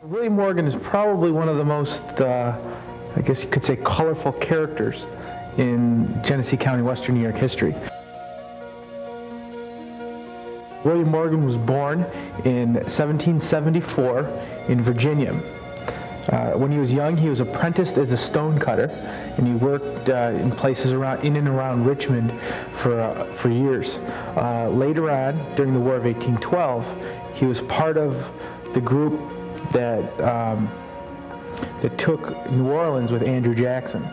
William Morgan is probably one of the most, I guess you could say, colorful characters in Genesee County, Western New York history. William Morgan was born in 1774 in Virginia. When he was young, he was apprenticed as a stonecutter, and he worked in places in and around Richmond for years. Later on, during the War of 1812, he was part of the group that took New Orleans with Andrew Jackson.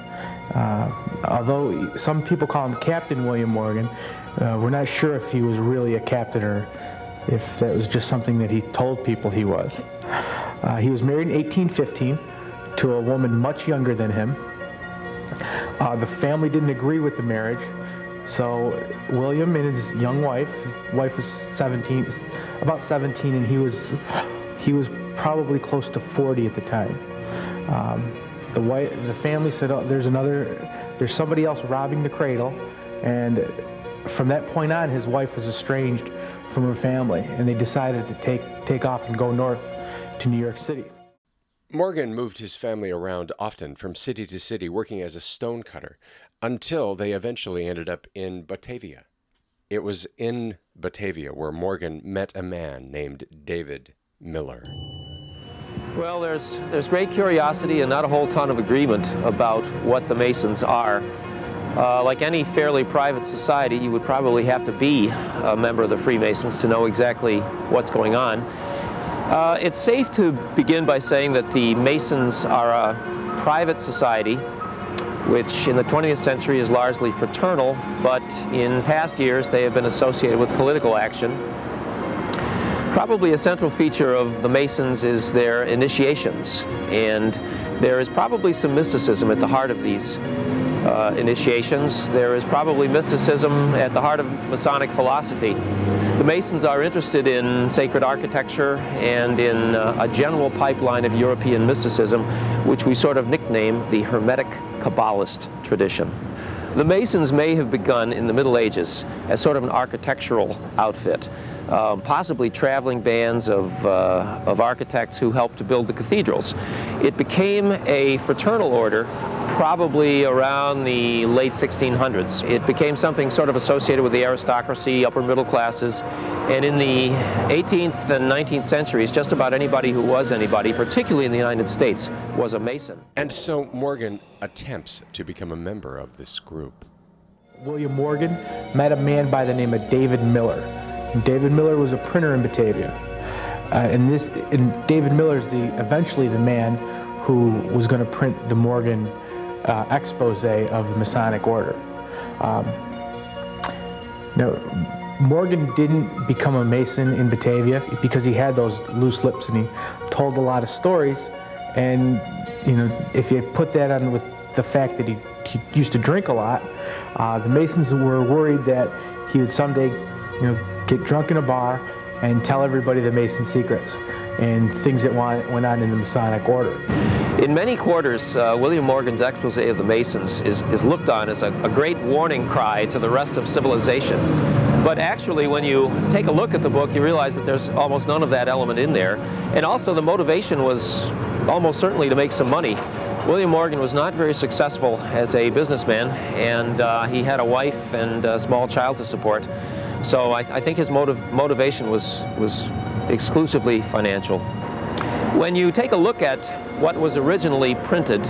Although some people call him Captain William Morgan, we're not sure if he was really a captain or if that was just something that he told people he was. He was married in 1815 to a woman much younger than him. The family didn't agree with the marriage, so William and his young wife, his wife was about 17, and he was probably close to 40 at the time. The family said, "Oh, there's somebody else robbing the cradle," and from that point on, his wife was estranged from her family, and they decided to take off and go north to New York City. Morgan moved his family around often from city to city, working as a stonecutter, until they eventually ended up in Batavia. It was in Batavia where Morgan met a man named David Miller. Well, there's great curiosity and not a whole ton of agreement about what the Masons are. Like any fairly private society, you would probably have to be a member of the Freemasons to know exactly what's going on. It's safe to begin by saying that the Masons are a private society, which in the 20th century is largely fraternal, but in past years they have been associated with political action. Probably a central feature of the Masons is their initiations, and there is probably some mysticism at the heart of these initiations. There is probably mysticism at the heart of Masonic philosophy. The Masons are interested in sacred architecture and in a general pipeline of European mysticism, which we sort of nickname the Hermetic Kabbalist tradition. The Masons may have begun in the Middle Ages as sort of an architectural outfit, possibly traveling bands of architects who helped to build the cathedrals. It became a fraternal order probably around the late 1600s. It became something sort of associated with the aristocracy, upper middle classes, and in the 18th and 19th centuries, just about anybody who was anybody, particularly in the United States, was a Mason. And so Morgan attempts to become a member of this group. William Morgan met a man by the name of David Miller. And David Miller was a printer in Batavia. And David Miller is eventually the man who was going to print the Morgan expose of the Masonic Order. Now, Morgan didn't become a Mason in Batavia because he had those loose lips and he told a lot of stories. And if you put that on with the fact that he used to drink a lot, the Masons were worried that he would someday, get drunk in a bar and tell everybody the Mason secrets and things that went on in the Masonic Order. In many quarters, William Morgan's expose of the Masons is looked on as a great warning cry to the rest of civilization. But actually, when you take a look at the book, you realize that there's almost none of that element in there. And also, the motivation was almost certainly to make some money. William Morgan was not very successful as a businessman, and he had a wife and a small child to support. So I think his motivation was exclusively financial. When you take a look at what was originally printed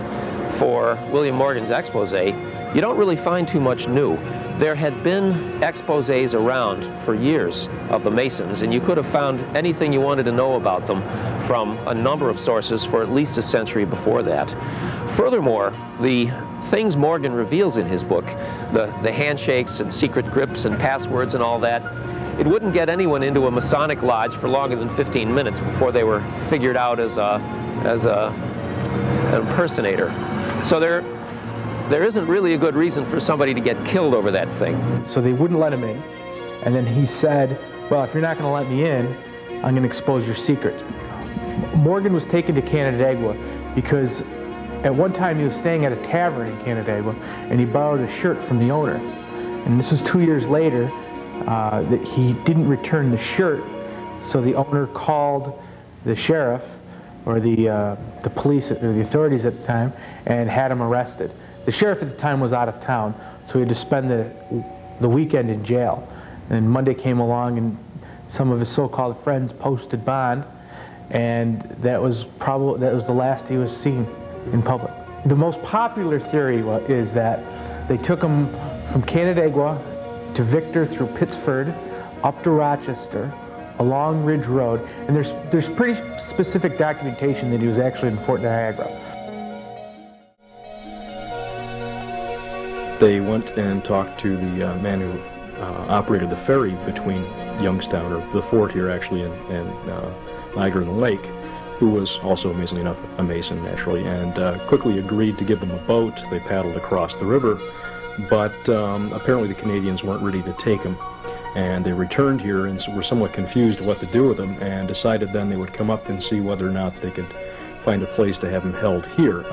for William Morgan's expose, you don't really find too much new. There had been exposés around for years of the Masons, and you could have found anything you wanted to know about them from a number of sources for at least a century before that. Furthermore, the things Morgan reveals in his book, the handshakes and secret grips and passwords and all that, it wouldn't get anyone into a Masonic lodge for longer than 15 minutes before they were figured out as an impersonator. So there isn't really a good reason for somebody to get killed over that thing. So they wouldn't let him in. And then he said, well, if you're not going to let me in, I'm going to expose your secrets. Morgan was taken to Canandaigua because at one time he was staying at a tavern in Canandaigua and he borrowed a shirt from the owner. And this was 2 years later that he didn't return the shirt, so the owner called the sheriff or the police, or the authorities at the time, and had him arrested. The sheriff at the time was out of town, so he had to spend the weekend in jail. And Monday came along, and some of his so-called friends posted bond, and that was the last he was seen in public. The most popular theory is that they took him from Canandaigua to Victor through Pittsford, up to Rochester, along Ridge Road, and there's pretty specific documentation that he was actually in Fort Niagara. They went and talked to the man who operated the ferry between Youngstown, or the fort here actually, and Niagara and the Lake, who was also, amazingly enough, a Mason naturally, and quickly agreed to give them a boat. They paddled across the river, but apparently the Canadians weren't ready to take him. And they returned here and were somewhat confused what to do with him, and decided then they would come up and see whether or not they could find a place to have him held here.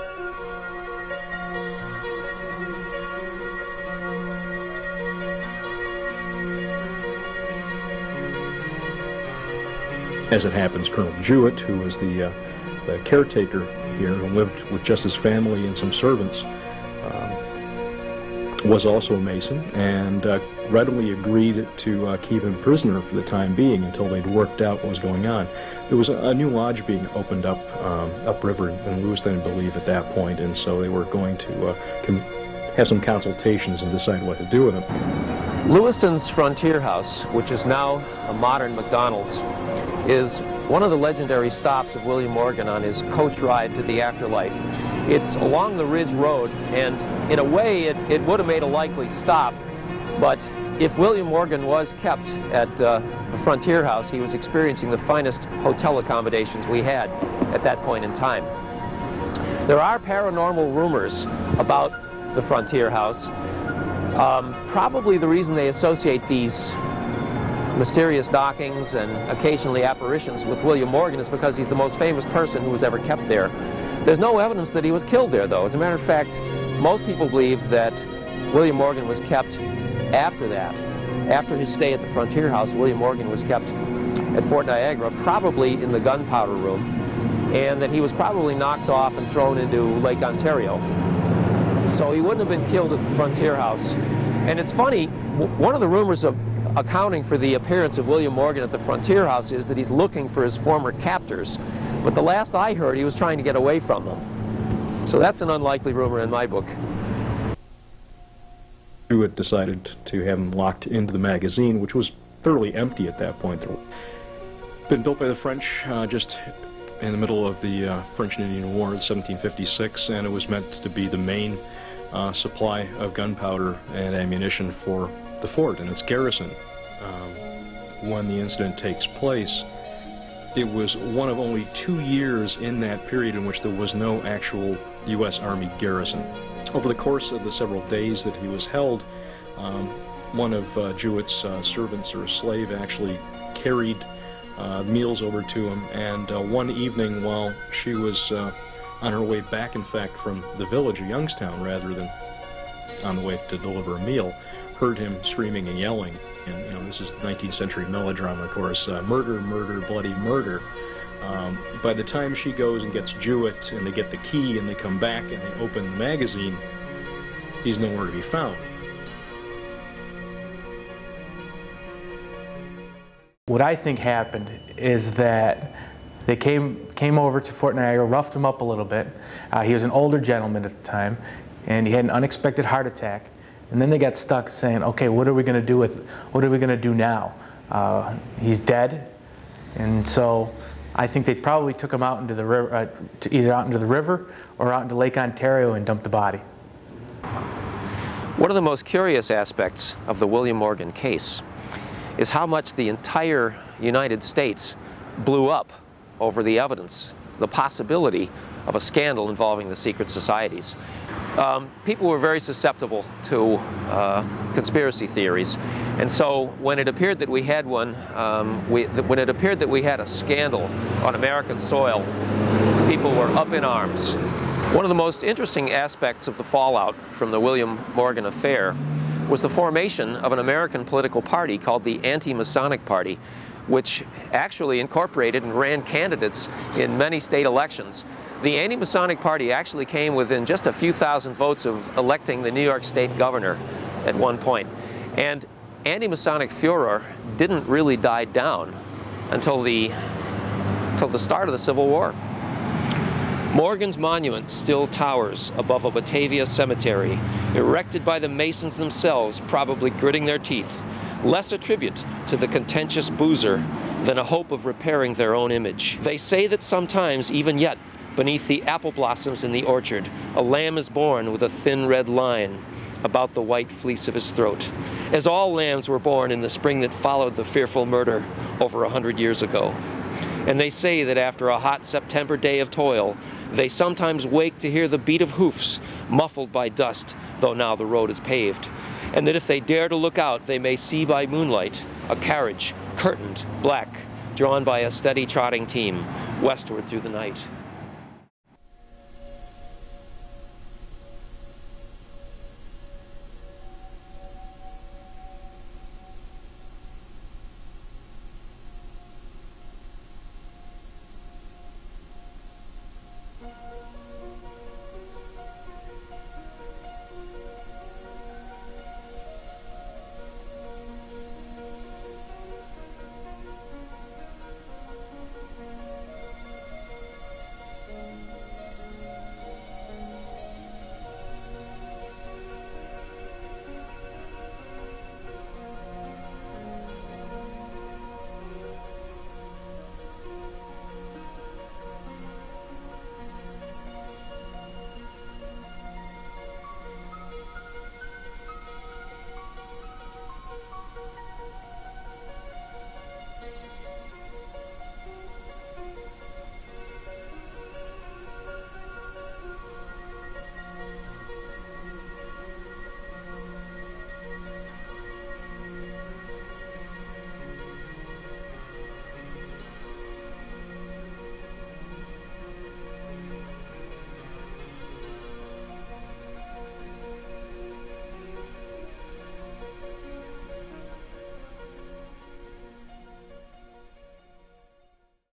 As it happens, Colonel Jewett, who was the caretaker here, who lived with just his family and some servants, was also a Mason, and readily agreed to keep him prisoner for the time being until they'd worked out what was going on. There was a new lodge being opened up upriver in Lewiston, I believe, at that point, and so they were going to have some consultations and decide what to do with him. Lewiston's Frontier House, which is now a modern McDonald's, is one of the legendary stops of William Morgan on his coach ride to the afterlife. It's along the Ridge Road, and in a way it would have made a likely stop, but if William Morgan was kept at the Frontier House, he was experiencing the finest hotel accommodations we had at that point in time. There are paranormal rumors about the Frontier House. Probably the reason they associate these mysterious dockings and occasionally apparitions with William Morgan is because he's the most famous person who was ever kept there. There's no evidence that he was killed there, though. As a matter of fact, most people believe that William Morgan was kept after that. After his stay at the Frontier House, William Morgan was kept at Fort Niagara, probably in the gunpowder room, and that he was probably knocked off and thrown into Lake Ontario. So he wouldn't have been killed at the Frontier House. And it's funny, one of the rumors of accounting for the appearance of William Morgan at the Frontier House is that he's looking for his former captors. But the last I heard, he was trying to get away from them. So that's an unlikely rumor in my book. Jewett decided to have him locked into the magazine, which was thoroughly empty at that point. Been built by the French just in the middle of the French and Indian War in 1756, and it was meant to be the main supply of gunpowder and ammunition for the fort and its garrison. When the incident takes place, it was one of only 2 years in that period in which there was no actual U.S. Army garrison. Over the course of the several days that he was held, one of Jewett's servants, or a slave, actually carried meals over to him, and one evening while she was on her way back, in fact, from the village of Youngstown, rather than on the way to deliver a meal, heard him screaming and yelling. And, you know, this is 19th century melodrama, of course, murder, murder, bloody murder. By the time she goes and gets Jewett, and they get the key, and they come back and they open the magazine, he's nowhere to be found. What I think happened is that they came over to Fort Niagara, roughed him up a little bit. He was an older gentleman at the time, and he had an unexpected heart attack. And then they got stuck saying, okay, what are we going to do now? He's dead. And so I think they probably took him out into the river, either out into the river or out into Lake Ontario, and dumped the body. One of the most curious aspects of the William Morgan case is how much the entire United States blew up over the evidence, the possibility of a scandal involving the secret societies. People were very susceptible to conspiracy theories, and so when it appeared that we had one, when it appeared that we had a scandal on American soil, people were up in arms. One of the most interesting aspects of the fallout from the William Morgan affair was the formation of an American political party called the Anti-Masonic Party, which actually incorporated and ran candidates in many state elections. The Anti-Masonic Party actually came within just a few thousand votes of electing the New York State governor at one point. And anti-Masonic furor didn't really die down until the start of the Civil War. Morgan's monument still towers above a Batavia cemetery, erected by the Masons themselves, probably gritting their teeth, less a tribute to the contentious boozer than a hope of repairing their own image. They say that sometimes, even yet, beneath the apple blossoms in the orchard, a lamb is born with a thin red line about the white fleece of his throat, as all lambs were born in the spring that followed the fearful murder over 100 years ago. And they say that after a hot September day of toil, they sometimes wake to hear the beat of hoofs, muffled by dust, though now the road is paved. And that if they dare to look out, they may see by moonlight a carriage, curtained black, drawn by a steady trotting team, westward through the night.